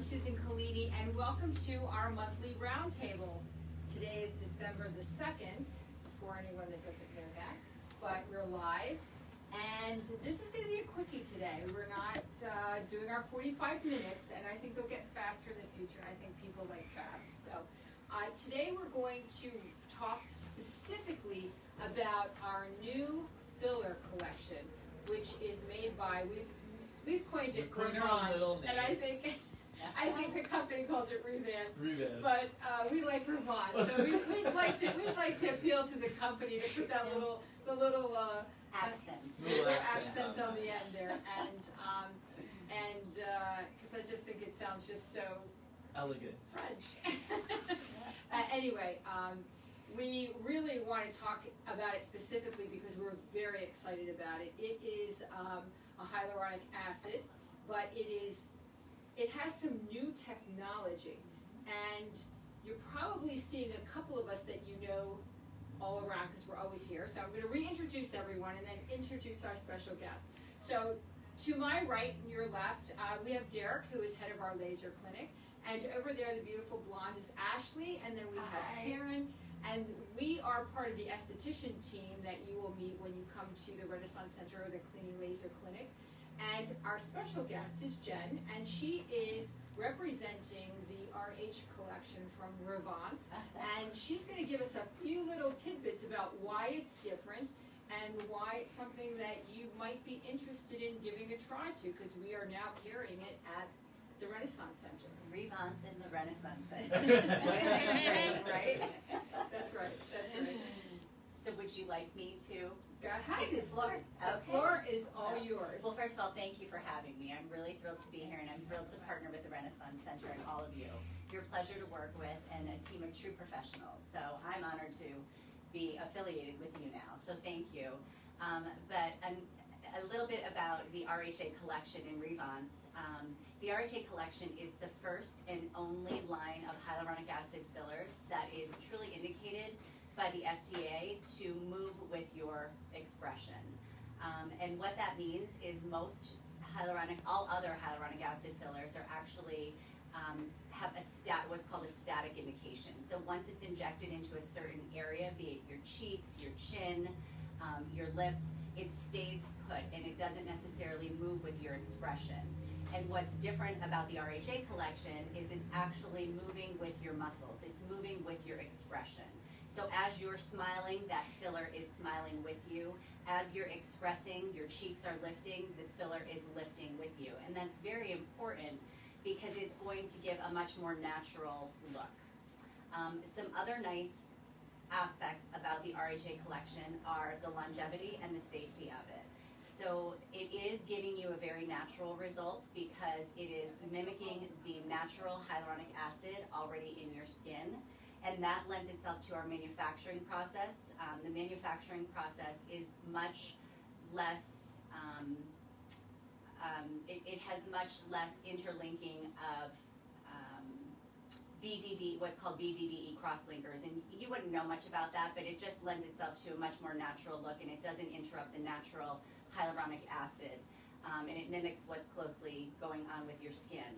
Susan Collini, and welcome to our monthly roundtable. Today is December the 2nd, for anyone that doesn't know that, but we're live. And this is going to be a quickie today. We're not doing our 45 minutes, and I think they'll get faster in the future. I think people like fast. So today we're going to talk specifically about our new filler collection, which is made by, we've coined it Revance, and I think the company calls it Revance. But we like Revance, so we'd like to appeal to the company to put that little accent on the end there, and because I just think it sounds just so elegant, French. Anyway, we really want to talk about it specifically because we're very excited about it. It is a hyaluronic acid, but it has some new technology, and you're probably seeing a couple of us that you know all around because we're always here. So I'm going to reintroduce everyone and then introduce our special guest. So to my right and your left, we have Derek, who is head of our laser clinic, and over there, the beautiful blonde is Ashley, and then we have Karen, and we are part of the esthetician team that you will meet when you come to the Renaissance Center or the Cleaning Laser Clinic. And our special guest is Jen, and she is representing the RH collection from Revance, and she's going to give us a few little tidbits about why it's different and why it's something that you might be interested in giving a try to, because we are now carrying it at the Renaissance Center. Revance in the Renaissance Center. Right? That's right. That's right. So would you like me to go ahead? Take the floor? The floor is all yours. Well, first of all, thank you for having me. I'm really thrilled to be here, and I'm thrilled to partner with the Renaissance Center and all of you. You're a pleasure to work with and a team of true professionals. So I'm honored to be affiliated with you now. So thank you. But a little bit about the RHA collection in Revance. The RHA collection is the first and only line of hyaluronic acid fillers that is truly indicated by the FDA to move with your expression. And what that means is all other hyaluronic acid fillers are actually have what's called a static indication. So once it's injected into a certain area, be it your cheeks, your chin, your lips, it stays put and it doesn't necessarily move with your expression. And what's different about the RHA collection is it's actually moving with your muscles. It's moving with your expression. So as you're smiling, that filler is smiling with you. As you're expressing, your cheeks are lifting, the filler is lifting with you. And that's very important because it's going to give a much more natural look. Some other nice aspects about the RHA collection are the longevity and the safety of it. So it is giving you a very natural results because it is mimicking the natural hyaluronic acid already in your skin, and that lends itself to our manufacturing process. The manufacturing process is much less, it has much less interlinking of BDD, what's called BDDE crosslinkers, and you wouldn't know much about that, but it just lends itself to a much more natural look, and it doesn't interrupt the natural hyaluronic acid, and it mimics what's closely going on with your skin.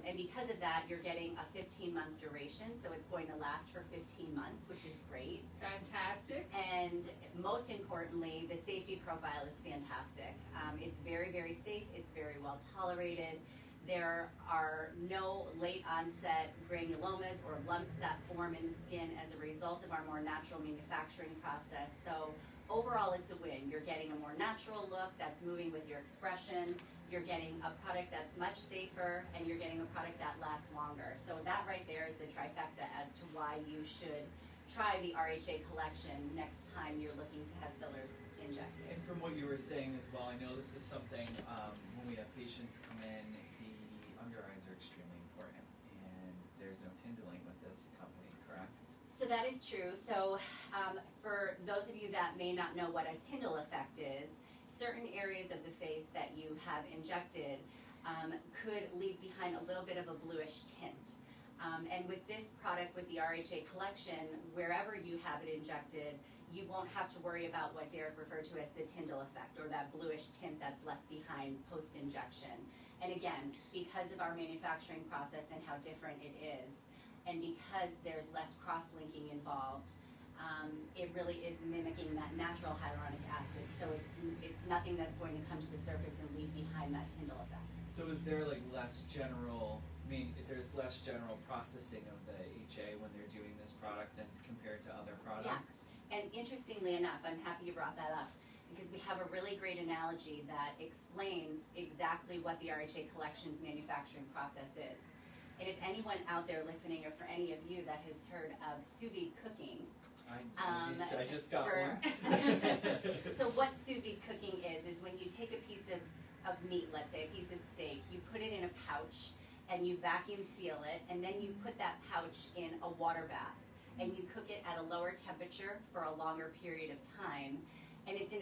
And because of that, you're getting a 15-month duration, so it's going to last for 15 months, which is great. Fantastic. And most importantly, the safety profile is fantastic. It's very, very safe. It's very well tolerated. There are no late onset granulomas or lumps that form in the skin as a result of our more natural manufacturing process. So overall, it's a win. You're getting a more natural look that's moving with your expression. You're getting a product that's much safer, and you're getting a product that lasts longer. So that right there is the trifecta as to why you should try the RHA collection next time you're looking to have fillers injected. And from what you were saying as well, I know this is something when we have patients come in, the under eyes are extremely important, and there's no tindeling with this company, correct? So that is true. So for those of you that may not know what a Tyndall effect is, certain areas of the face that you have injected could leave behind a little bit of a bluish tint. And with this product, with the RHA collection, wherever you have it injected, you won't have to worry about what Derek referred to as the Tyndall effect, or that bluish tint that's left behind post-injection. And again, because of our manufacturing process and how different it is, and because there's less cross-linking involved, it really is mimicking that natural hyaluronic acid. So it's nothing that's going to come to the surface and leave behind that Tyndall effect. So is there like less general, there's less general processing of the HA when they're doing this product than compared to other products? Yeah. And interestingly enough, I'm happy you brought that up, because we have a really great analogy that explains exactly what the RHA Collections manufacturing process is. And if anyone out there listening, or for any of you that has heard of sous vide cooking, I just got one. So what sous vide cooking is when you take a piece of meat, let's say a piece of steak, you put it in a pouch and you vacuum seal it, and then you put that pouch in a water bath and you cook it at a lower temperature for a longer period of time, and it's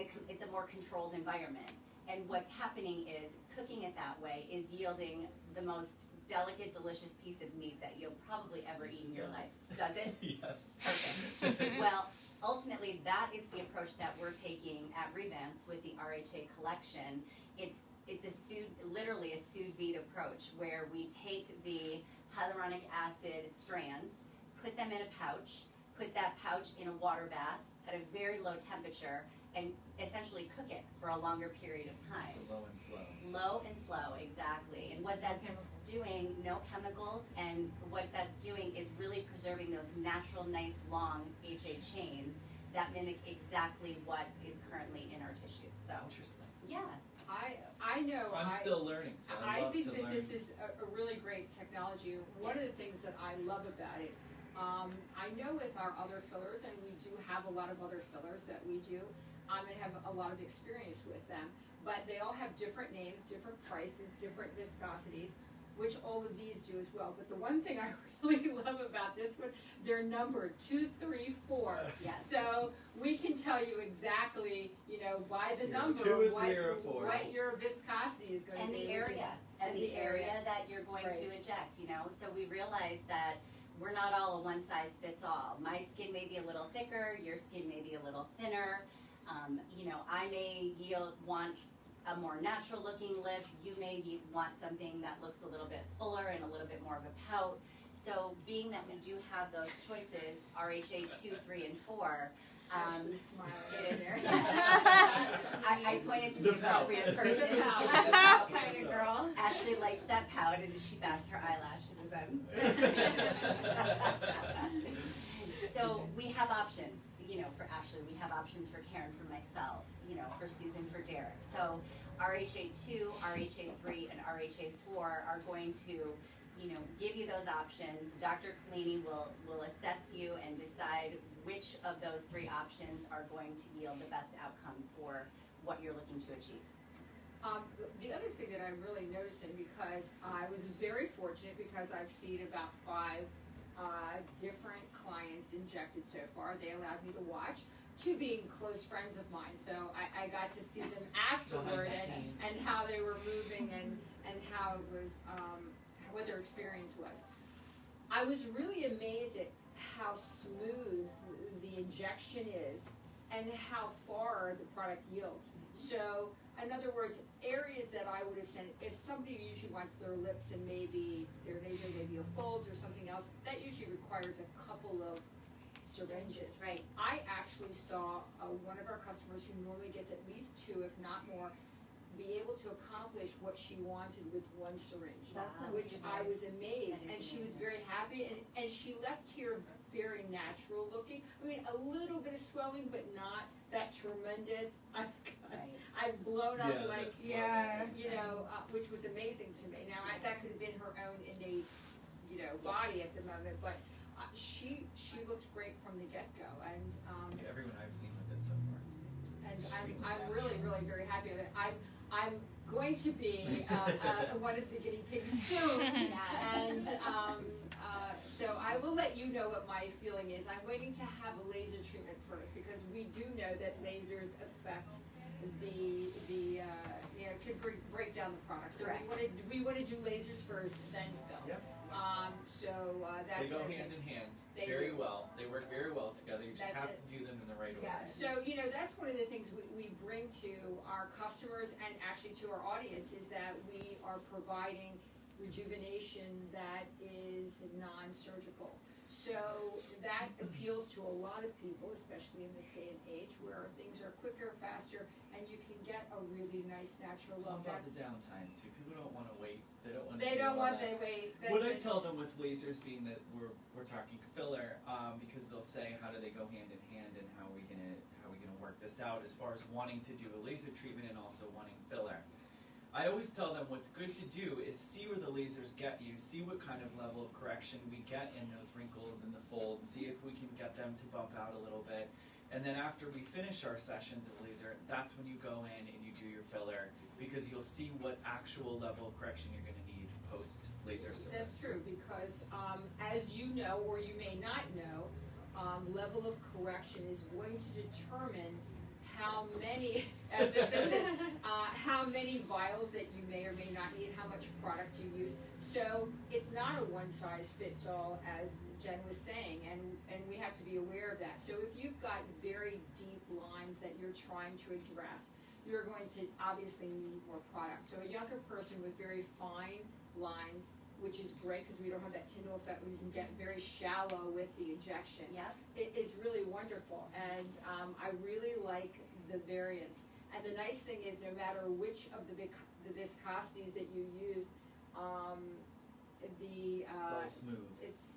a more controlled environment. And what's happening is cooking it that way is yielding the most delicate, delicious piece of meat that you'll probably ever eat in your life. Does it? Yes. Perfect. Well, ultimately, that is the approach that we're taking at Revance with the RHA collection. It's literally a sous vide approach, where we take the hyaluronic acid strands, put them in a pouch, put that pouch in a water bath at a very low temperature, and essentially cook it for a longer period of time. So low and slow. Low and slow, exactly. And what that's doing, no chemicals, and what that's doing is really preserving those natural, nice, long HA chains that mimic exactly what is currently in our tissues. So, Interesting. yeah. I know. So I'm still learning, so I love think to that learn. this is a really great technology. One of the things that I love about it, I know with our other fillers, and we do have a lot of other fillers that we do, and have a lot of experience with them, but they all have different names, different prices, different viscosities, which all of these do as well. But the one thing I really love about this one, they're numbered 2, 3, 4. Yes. So we can tell you exactly, by the You're number, 2 or 3 what or 4. what your viscosity is going to And be. the area, and the area that you're going Right. to inject, So we realize that we're not all a one size fits all. My skin may be a little thicker, your skin may be a little thinner. I may want a more natural looking lip. You may want something that looks a little bit fuller and a little bit more of a pout. So being that we do have those choices, RHA 2, 3, and 4, Ashley's smiling it over is. there. I pointed to the appropriate person. The pout kind of girl. Ashley likes that pout, and she bats her eyelashes as I'm. So we have options, for Ashley. We have options for Karen, for myself, for Susan, for Derek. So RHA 2, RHA 3, and RHA 4 are going to, give you those options. Dr. Kalini will assess you and decide which of those 3 options are going to yield the best outcome for what you're looking to achieve. The other thing that I'm really noticing, because I was very fortunate, because I've seen about 5 different clients injected so far. They allowed me to watch, 2 being close friends of mine, so I got to see them afterward and how they were moving and how it was, what their experience was. I was really amazed at how smooth the injection is and how far the product yields. So, in other words, areas that I would have said, if somebody usually wants their lips and maybe their nasal, maybe a folds or something else, that usually requires a couple of syringes. Right. I actually saw one of our customers who normally gets at least 2, if not more, be able to accomplish what she wanted with 1 syringe, That's which amazing. I was amazed, That is and she was amazing. very happy, and she left here very natural looking. I mean, a little bit of swelling, but not that tremendous. I've blown up which was amazing to me. Now that could have been her own innate, body at the moment, but she looked great from the get go, and Everyone I've seen with it so far is and I'm really very happy with it. I'm going to be one of the guinea pigs soon, and so I will let you know what my feeling is. I'm waiting to have a laser treatment first, because we do know that lasers affect can break down the product. So we want to do lasers first, then fill. Yep. So that's They go what I hand think. in hand. They very do. well. They work very well together. You just That's have it. to do them in the right Yeah, order. so, that's one of the things we bring to our customers and actually to our audience is that we are providing rejuvenation that is non-surgical. So that appeals to a lot of people, especially in this day and age, where things are quicker, faster, and you can get a really nice natural It's all look. about the downtime too. People don't want to wait. They don't want to. They don't want, that. they wait. What I That's it. tell them with lasers, being that we're talking filler, because they'll say how do they go hand in hand, and how are we gonna work this out as far as wanting to do a laser treatment and also wanting filler. I always tell them what's good to do is see where the lasers get you, see what kind of level of correction we get in those wrinkles and the folds, see if we can get them to bump out a little bit. And then after we finish our sessions of laser, that's when you go in and you do your filler, because you'll see what actual level of correction you're going to need post laser service. That's true, because as you know, or you may not know, level of correction is going to determine how many how many vials that you may or may not need, how much product you use. So it's not a one size fits all, as Jen was saying, and we have to be aware of that. So if you've got very deep lines that you're trying to address, you're going to obviously need more product. So a younger person with very fine lines, which is great because we don't have that Tyndall effect where you can get very shallow with the injection. Yep. It is really wonderful, and I really like the variance. And the nice thing is, no matter which of the viscosities that you use, It's all smooth.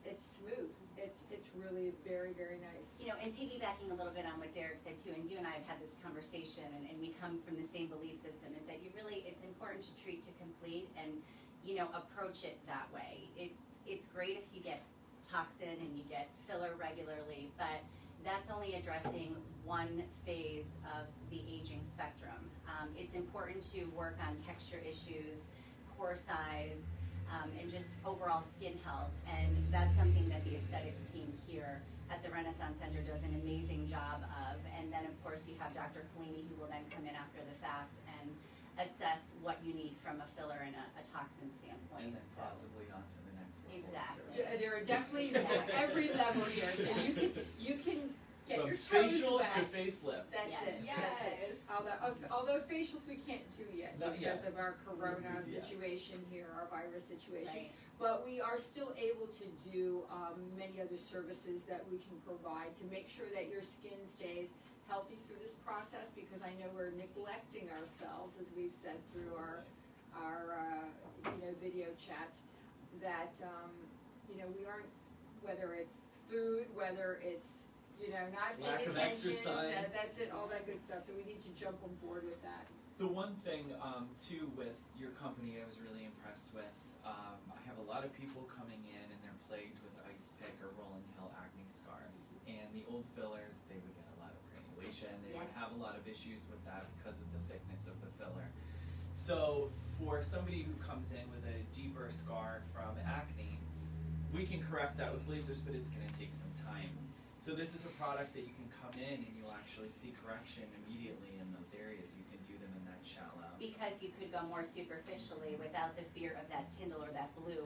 it's smooth. It's really very, very nice. And piggybacking a little bit on what Derek said too, and you and I have had this conversation, and we come from the same belief system, is that it's important to treat to complete and, approach it that way. It's great if you get toxin and you get filler regularly, but that's only addressing one phase of the aging spectrum. It's important to work on texture issues, pore size, and just overall skin health, and that's something that the aesthetics team here at the Renaissance Center does an amazing job of. And then of course you have Dr. Collini, who will then come in after the fact and assess what you need from a filler and a toxin standpoint. And then possibly on to the next level. Exactly. There are definitely every level here, so you can get From your toes facial wet. to facelift. That's Yes. it. That's it. Although facials we can't do yet Not because yet. of our corona Yes. situation here, our virus situation. Right. But we are still able to do many other services that we can provide to make sure that your skin stays healthy through this process, because I know we're neglecting ourselves, as we've said through our video chats, that we aren't, whether it's food, whether it's not Lack paying of attention, exercise. that's it, all that good stuff. So we need to jump on board with that. The one thing, too, with your company I was really impressed with, I have a lot of people coming in and they're plagued with ice pick or rolling hill acne scars. And the old fillers, they would get a lot of granulation, they would Yes. have a lot of issues with that because of the thickness of the filler. So for somebody who comes in with a deeper scar from acne, we can correct that with lasers, but it's gonna take some time. So this is a product that you can come in and you'll actually see correction immediately in those areas. You can do them in that shallow. Because you could go more superficially without the fear of that Tyndall or that blue.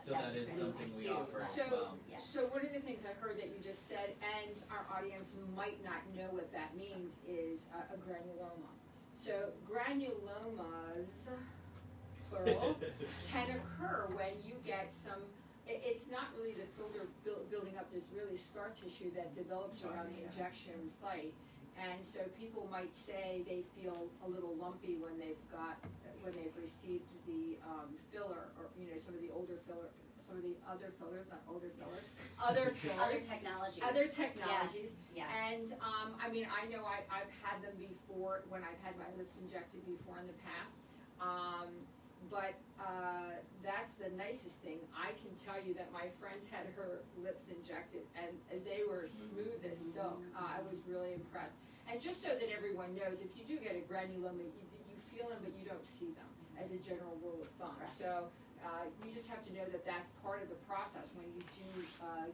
So that is blue something we hue. offer as So, well. Yes. so one of the things I heard that you just said, and our audience might not know what that means, is a granuloma. So granulomas, plural, can occur when you get some, it's not really the filler building up this really scar tissue that develops around the injection site. And so people might say they feel a little lumpy when they've received the filler, or some of the older filler, some of the other fillers, not older fillers, other fillers, Other technologies. other technologies. Yes. And I know I've had them before when I've had my lips injected before in the past. But that's the nicest thing. I can tell you that my friend had her lips injected and they were smooth as silk. I was really impressed. And just so that everyone knows, if you do get a granuloma, you feel them but you don't see them, as a general rule of thumb. Correct. So you just have to know that that's part of the process when you do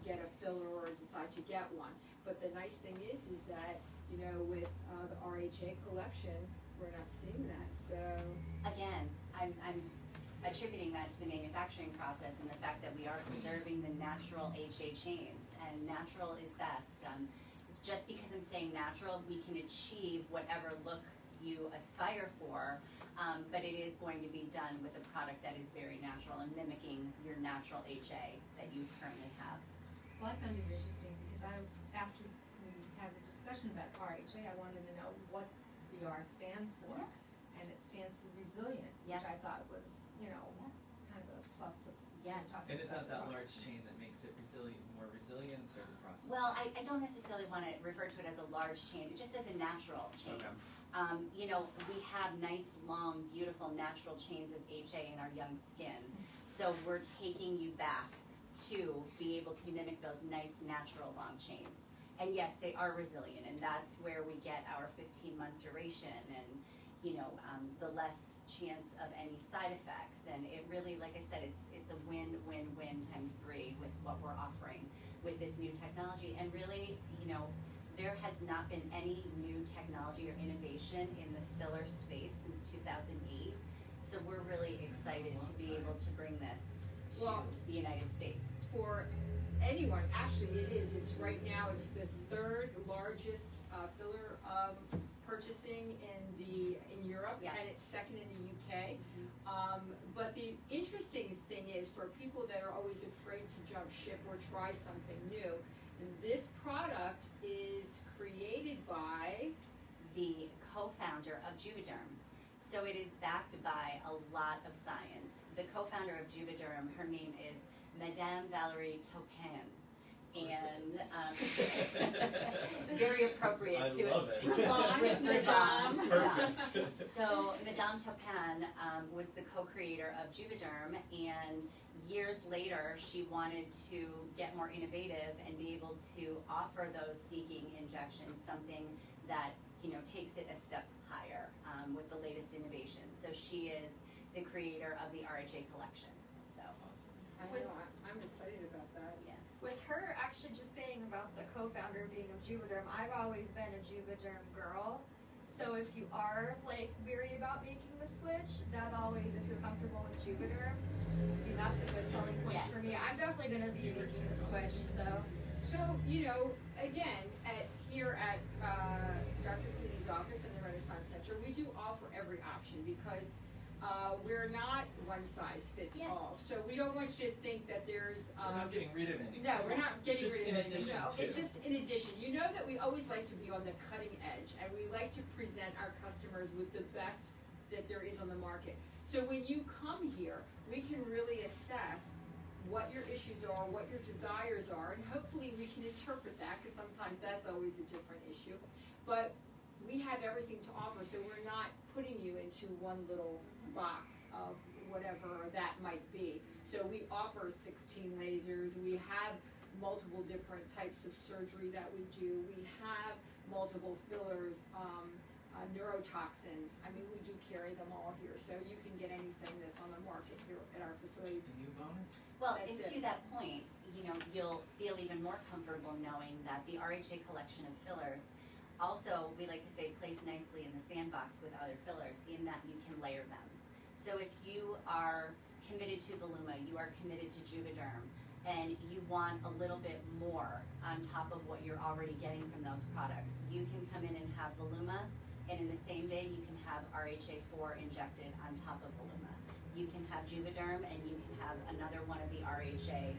get a filler or decide to get one. But the nice thing is that, with the RHA collection, we're not seeing that. So Again, I'm attributing that to the manufacturing process and the fact that we are preserving the natural HA chains. and natural is best. Just because I'm saying natural, we can achieve whatever look you aspire for, but it is going to be done with a product that is very natural and mimicking your natural HA that you currently have. Well, I found it interesting because after we had a discussion about RHA, I wanted to know what the R stand for. Yeah. And it stands for resilient, Yes. which I thought was, kind of a plus of Yes. And it's not that large chain that makes it more resilient, or the process? Well, I don't necessarily want to refer to it as a large chain, just as a natural chain. Okay. We have nice, long, beautiful natural chains of HA in our young skin. So we're taking you back to be able to mimic those nice, natural, long chains. And yes, they are resilient, and that's where we get our 15-month duration and, the less chance of any side effects. And it really, like I said, it's a win-win-win times 3 with what we're offering with this new technology. And really, there has not been any new technology or innovation in the filler space since 2008. So we're really excited to be able to bring this to the United States. For anyone, actually it is. It's right now, it's the 3rd largest filler purchasing in Europe, Yeah. and it's 2nd in the UK. But the interesting thing is, for people that are always afraid to jump ship or try something new, this product is created by The co-founder of Juvederm. So it is backed by a lot of science. The co-founder of Juvederm, her name is Madame Valerie Taupin. And very appropriate I to love it. Revance, With Madame. Revance, Perfect. So Madame Taupin was the co-creator of Juvederm, and years later she wanted to get more innovative and be able to offer those seeking injections something that takes it a step higher with the latest innovations. So she is the creator of the RHA collection. So I'm excited about that. yeah. With her actually just saying about the co-founder being of Juvederm, I've always been a Juvederm girl. So if you are weary about making the switch, that always, if you're comfortable with Juvederm, that's a good selling point Yes. for me. I'm definitely gonna be making the switch, so. So, again, here at Dr. Cooney's office in the Renaissance Center, we do offer every option because we're not one size fits Yes. all. So we don't want you to think that there's We're not getting rid of any. no, we're not getting It's just rid in of anything. addition No, to. it's just in addition. You know that we always like to be on the cutting edge, and we like to present our customers with the best that there is on the market. So when you come here, we can really assess what your issues are, what your desires are, and hopefully we can interpret that, because sometimes that's always a different issue. But we have everything to offer, so we're not putting you into one little box of whatever that might be. So we offer 16 lasers, we have multiple different types of surgery that we do, we have multiple fillers, neurotoxins. I mean, we do carry them all here, so you can get anything that's on the market here at our facility. Just a new bonus. Well, That's and to it. that point, you'll feel even more comfortable knowing that the RHA collection of fillers also, we like to say, plays nicely in the sandbox with other fillers in that you can layer them. So if you are committed to Voluma, you are committed to Juvederm, and you want a little bit more on top of what you're already getting from those products, you can come in and have Voluma, and in the same day you can have RHA4 injected on top of Voluma. You can have Juvederm, and you can have another one of the RHA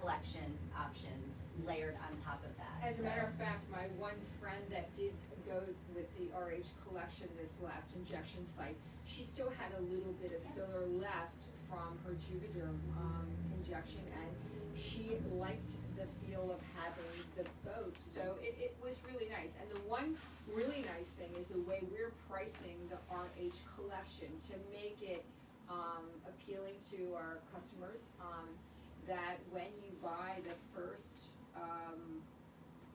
collection options layered on top of that. As a matter of fact, my one friend that did go with the RH collection this last injection site, she still had a little bit of filler left from her Juvederm injection, and she liked the feel of having the both. So it was really nice. And the one really nice thing is the way we're pricing the RH collection to make it appealing to our customers, that when you buy the first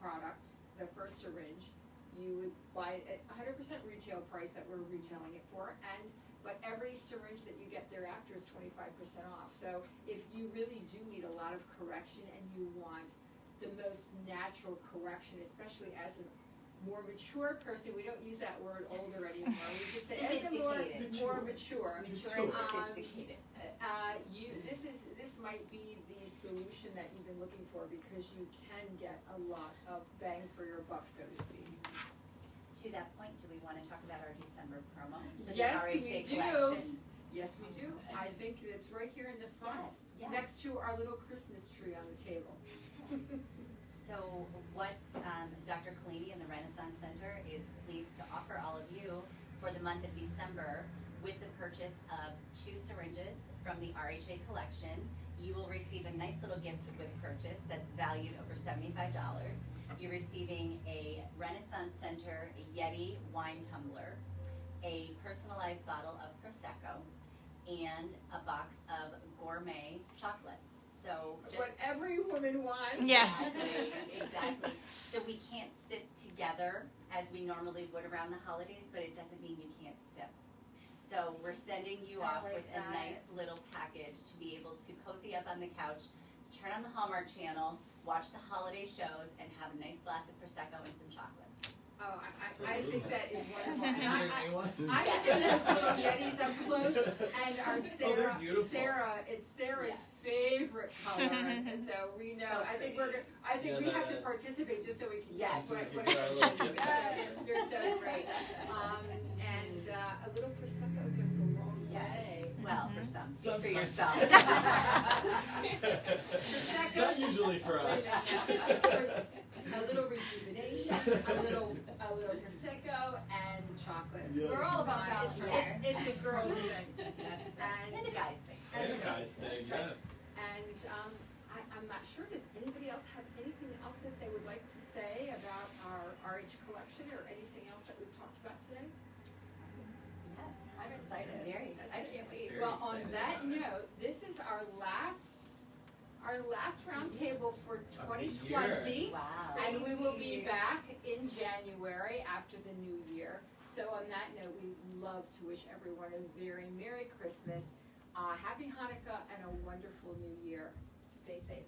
product, the first syringe, you would buy it at 100% retail price that we're retailing it for, but every syringe that you get thereafter is 25% off. So if you really do need a lot of correction and you want the most natural correction, especially as a more mature person, we don't use that word older anymore, we just say as a more mature. Mature and sophisticated. This might be the solution solution that you've been looking for, because you can get a lot of bang for your buck, so to speak. To that point, do we want to talk about our December promo for the Yes, RHA we do. collection? Yes, we do. I think it's right here in the front, Yes, yes. next to our little Christmas tree on the table. So what Dr. Collini and the Renaissance Center is pleased to offer all of you for the month of December, with the purchase of 2 syringes from the RHA collection, you will receive a nice little gift with purchase that's valued over $75. You're receiving a Renaissance Center Yeti wine tumbler, a personalized bottle of Prosecco, and a box of gourmet chocolates. So just What every woman wants. Yes. Exactly. So we can't sit together as we normally would around the holidays, but it doesn't mean you can't sip. So we're sending you I off like with a that. nice little package to be able to cozy up on the couch, turn on the Hallmark Channel, watch the holiday shows, and have a nice glass of Prosecco and some chocolate. Oh, I think that is wonderful. And Anyone? I've seen those little Yetis up close, and our they're beautiful. it's Sarah's favorite color, and so we know, So I think pretty. we Yeah, have to that- participate just so we can Yes. guess So we what can it do our little is. gift. You're so great. And a little Prosecco goes a long way. Well, for some, speak for Sometimes. yourself. Prosecco. Not usually for us. A little rejuvenation, a little Prosecco, and chocolate. Yeah. We're all about balance here. It's a girl's thing. And a guy's thing. And a guy's thing, yeah. And I'm not sure, does anybody else have anything else that they would like to say about our RH collection, or anything else that we've talked about today? Yes. I'm excited. Very I can't wait. Very Well, on excited that about it. note, this is our last roundtable for Of the 2020. Wow. And we will be back in January after the new year. So on that note, we love to wish everyone a very Merry Christmas, Happy Hanukkah, and a wonderful New Year. Stay safe.